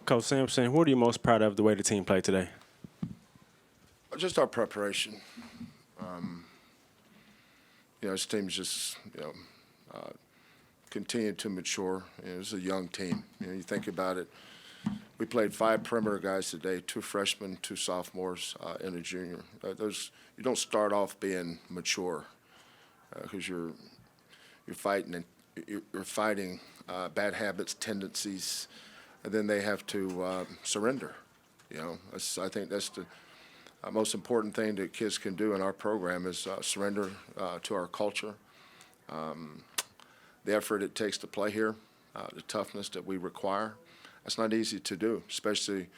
Coach Sampson, what are you most proud of the way the team played today? Just our preparation. This team's just, continued to mature. It's a young team. You think about it. We played 5 perimeter guys today, 2 freshmen, 2 sophomores, and a junior. You don't start off being mature because you're fighting bad habits, tendencies, and then they have to surrender. I think that's the most important thing that kids can do in our program is surrender to our culture, the effort it takes to play here, the toughness that we require. That's not easy to do, especially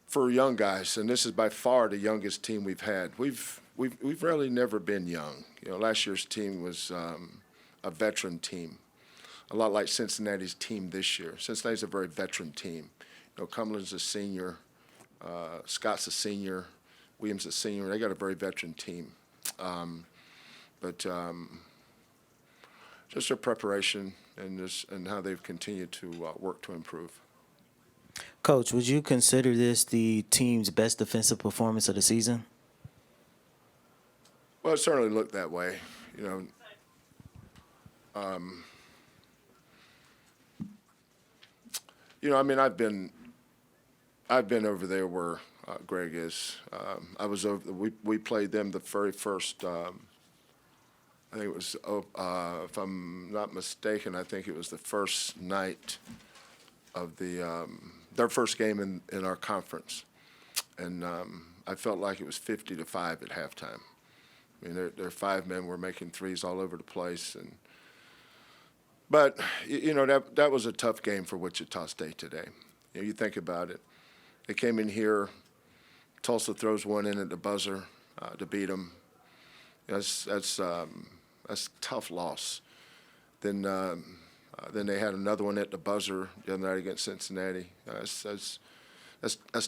for young guys. And this is by far the youngest team we've had. We've really never been young. Last year's team was a veteran team, a lot like Cincinnati's team this year. Cincinnati's a very veteran team. Cumberland's a senior. Scott's a senior, Williams a senior. They got a very veteran team. Just their preparation and how they've continued to work to improve. Coach, would you consider this the team's best defensive performance of the season? Well, it certainly looked that way. I've been over there where Greg is. I was over. We played them the very first. I think it was, if I'm not mistaken, I think it was the first night of their first game in our conference, and I felt like it was 50-5 at halftime. Their 5 men were making threes all over the place, but that was a tough game for Wichita State today. You think about it. They came in here. Tulsa throws one in at the buzzer to beat them. That's a tough loss. Then they had another one at the buzzer the other night against Cincinnati. That's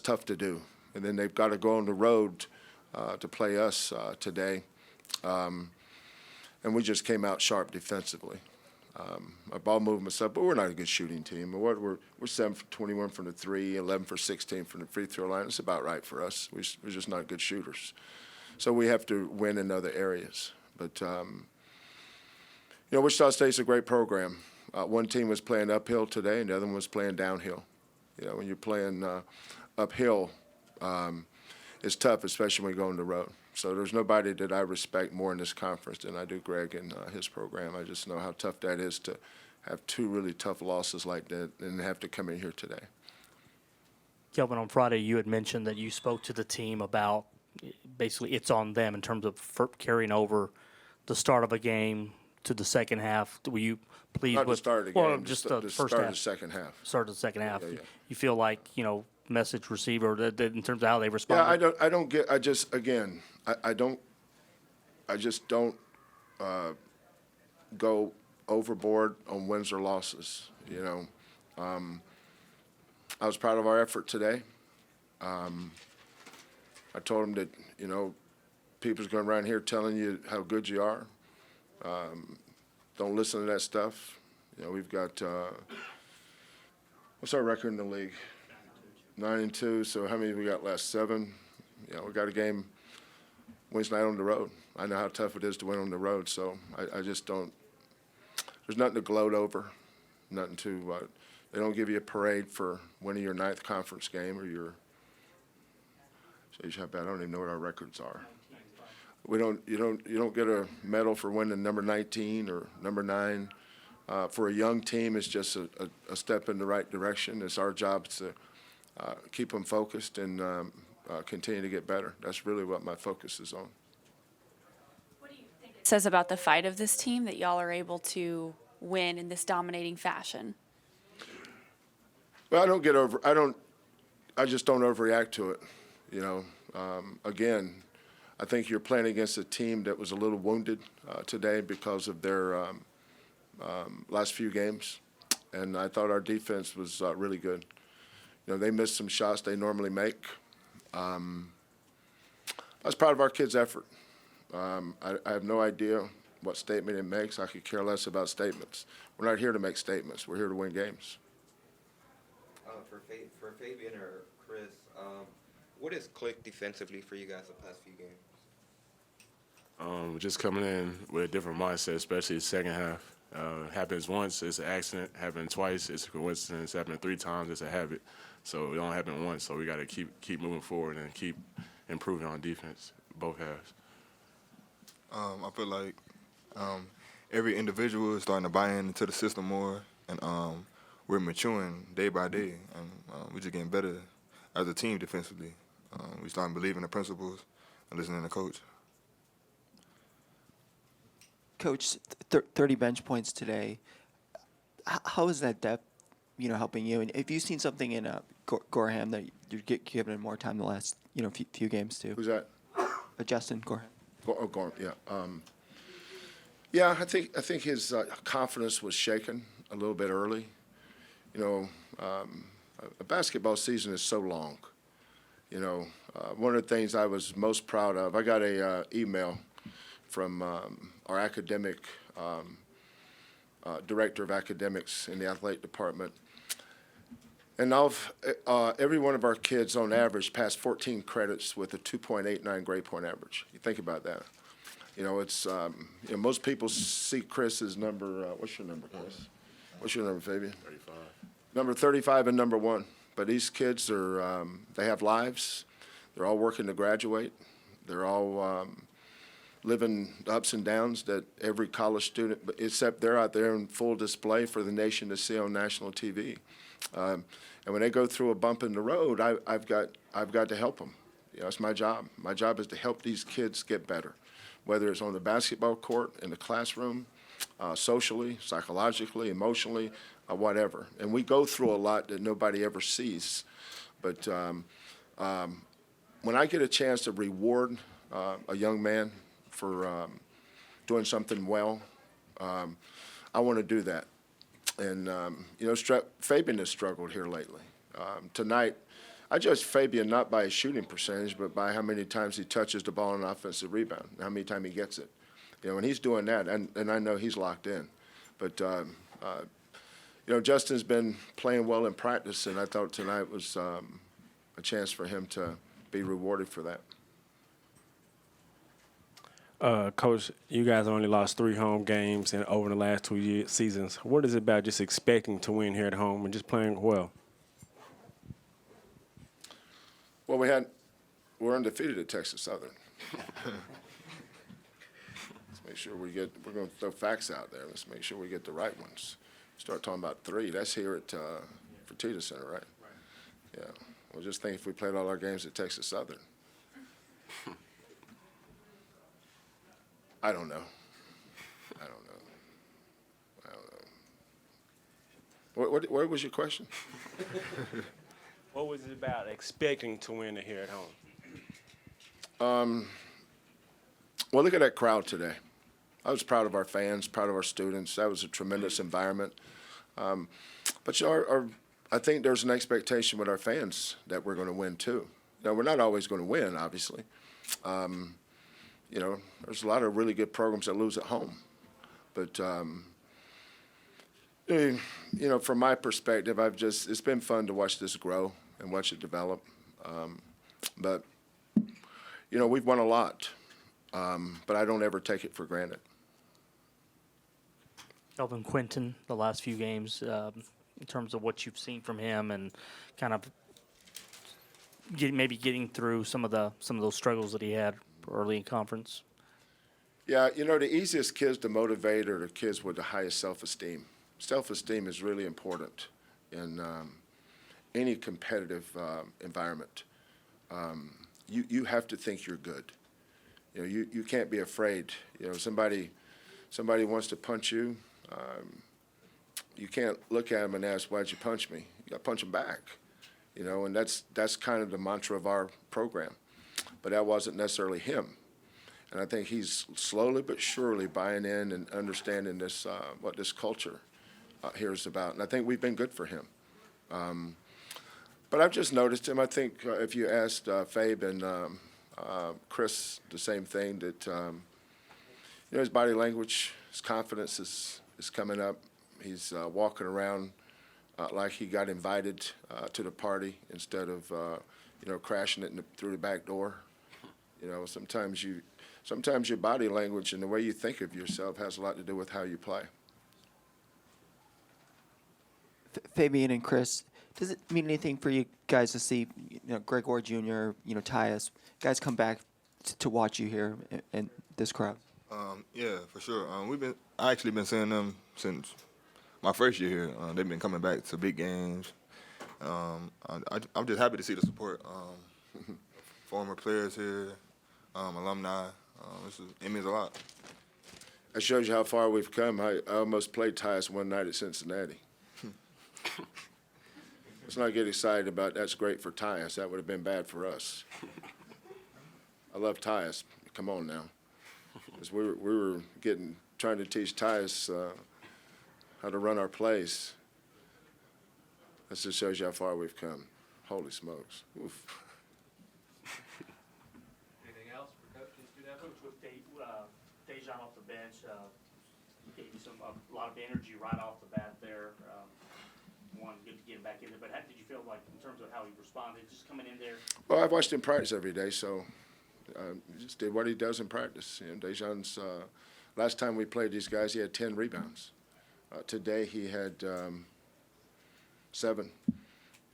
tough to do. And then they've got to go on the road to play us today. And we just came out sharp defensively. Our ball movement's up, but we're not a good shooting team. We're 7 for 21 from the 3, 11 for 16 from the free throw line. It's about right for us. We're just not good shooters. So we have to win in other areas. But, Wichita State's a great program. One team was playing uphill today, and the other one was playing downhill. When you're playing uphill, it's tough, especially when you go on the road. So there's nobody that I respect more in this conference than I do Greg and his program. I just know how tough that is to have 2 really tough losses like that and have to come in here today. Kelvin, on Friday you had mentioned that you spoke to the team about basically it's on them in terms of carrying over the start of a game to the second half. Were you pleased Not with the start of the game, well, just the first start half. of the second half. Start of the second half. Yeah. You feel like, message receiver in terms of how they responded? Yeah, I just don't go overboard on wins or losses. I was proud of our effort today. I told them that, people's going around here telling you how good you are. Don't listen to that stuff. We've got, what's our record in the league? 9-2. So how many we got last? 7. We got a game Wednesday night on the road. I know how tough it is to win on the road. So I just don't. There's nothing to gloat over. Nothing to. They don't give you a parade for winning your 9th conference game or your. I don't even know what our records are. We don't. You don't get a medal for winning number 19 or number 9. For a young team, it's just a step in the right direction. It's our job to keep them focused and continue to get better. That's really what my focus is on. What do you think it says about the fight of this team that y'all are able to win in this dominating fashion? Well, I just don't overreact to it. Again, I think you're playing against a team that was a little wounded today because of their last few games, and I thought our defense was really good. They missed some shots they normally make. I was proud of our kids' effort. I have no idea what statement it makes. I could care less about statements. We're not here to make statements. We're here to win games. For for Fabian or Chris, what has clicked defensively for you guys the past few games? Just coming in with a different mindset, especially the second half. Happens once, it's an accident. Happens twice, it's a coincidence. Happened 3 times, it's a habit. So it don't happen once. So we got to keep moving forward and keep improving on defense, both halves. I feel like every individual is starting to buy into the system more, and we're maturing day by day, and we're just getting better as a team defensively. We starting to believe in the principles and listening to the coach. Coach, 30 bench points today. How is that depth, helping you? And have you seen something in Gorham that you're giving him more time the last, few games too? Who's that? Justin Gorham. Gorham, yeah. Yeah, I think his confidence was shaken a little bit early. A basketball season is so long. One of the things I was most proud of, I got a email from our academic director of academics in the athletic department. And every one of our kids on average passed 14 credits with a 2.89 grade point average. You think about that. It's most people see Chris as number, what's your number, Chris? What's your number, Fabian? 35. Number 35 and number 1. But these kids they have lives. They're all working to graduate. They're all living the ups and downs that every college student, except they're out there in full display for the nation to see on national TV. And when they go through a bump in the road, I've got to help them. It's my job. My job is to help these kids get better, whether it's on the basketball court, in the classroom, socially, psychologically, emotionally, whatever. And we go through a lot that nobody ever sees. But when I get a chance to reward a young man for doing something well, I want to do that. And, Fabian has struggled here lately. Tonight, I judge Fabian not by his shooting percentage, but by how many times he touches the ball on an offensive rebound, how many times he gets it. And he's doing that, and I know he's locked in. But, Justin's been playing well in practice, and I thought tonight was a chance for him to be rewarded for that. Coach, you guys only lost 3 home games over the last 2 seasons. What is it about just expecting to win here at home and just playing well? Well, we're undefeated at Texas Southern. Let's make sure we're going to throw facts out there. Let's make sure we get the right ones. Start talking about 3. That's here at Fertitta Center, right? Yeah. Well, just think if we played all our games at Texas Southern. I don't know. What was your question? What was it about expecting to win it here at home? Well, look at that crowd today. I was proud of our fans, proud of our students. That was a tremendous environment. But I think there's an expectation with our fans that we're going to win too. Now, we're not always going to win, obviously. There's a lot of really good programs that lose at home. But, from my perspective, it's been fun to watch this grow and watch it develop. But we've won a lot, but I don't ever take it for granted. Kelvin Quinton, the last few games, in terms of what you've seen from him and kind of getting through some of those struggles that he had early in conference. Yeah, the easiest kids to motivate are the kids with the highest self-esteem. Self-esteem is really important in any competitive environment. You have to think you're good. You can't be afraid. Somebody wants to punch you. You can't look at them and ask, "Why'd you punch me?" You got to punch them back. And that's kind of the mantra of our program. But that wasn't necessarily him. And I think he's slowly but surely buying in and understanding this, what this culture here is about. And I think we've been good for him. But I've just noticed him. I think if you asked Fabe and Chris the same thing, that his body language, his confidence is coming up. He's walking around like he got invited to the party instead of crashing it through the back door. Sometimes your body language and the way you think of yourself has a lot to do with how you play. Fabian and Chris, does it mean anything for you guys to see, Greg Orr Jr., Tyus, guys come back to watch you here in this crowd? Yeah, for sure. I actually been seeing them since my first year here. They've been coming back to big games. I'm just happy to see the support. Former players here, alumni. It means a lot. That shows you how far we've come. I almost played Tyus one night at Cincinnati. Let's not get excited about that's great for Tyus. That would have been bad for us. I love Tyus. Come on now. 'Cause we were trying to teach Tyus how to run our plays. That just shows you how far we've come. Holy smokes. Oof. Anything else for Coach? Coach, with Dejan off the bench, gave you a lot of energy right off the bat there. Good to get him back in there. But how did you feel like in terms of how he responded, just coming in there? Well, I've watched him practice every day, so he just did what he does in practice. Dejan's last time we played these guys, he had 10 rebounds. Today he had 7.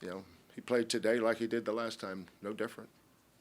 He played today like he did the last time, no different.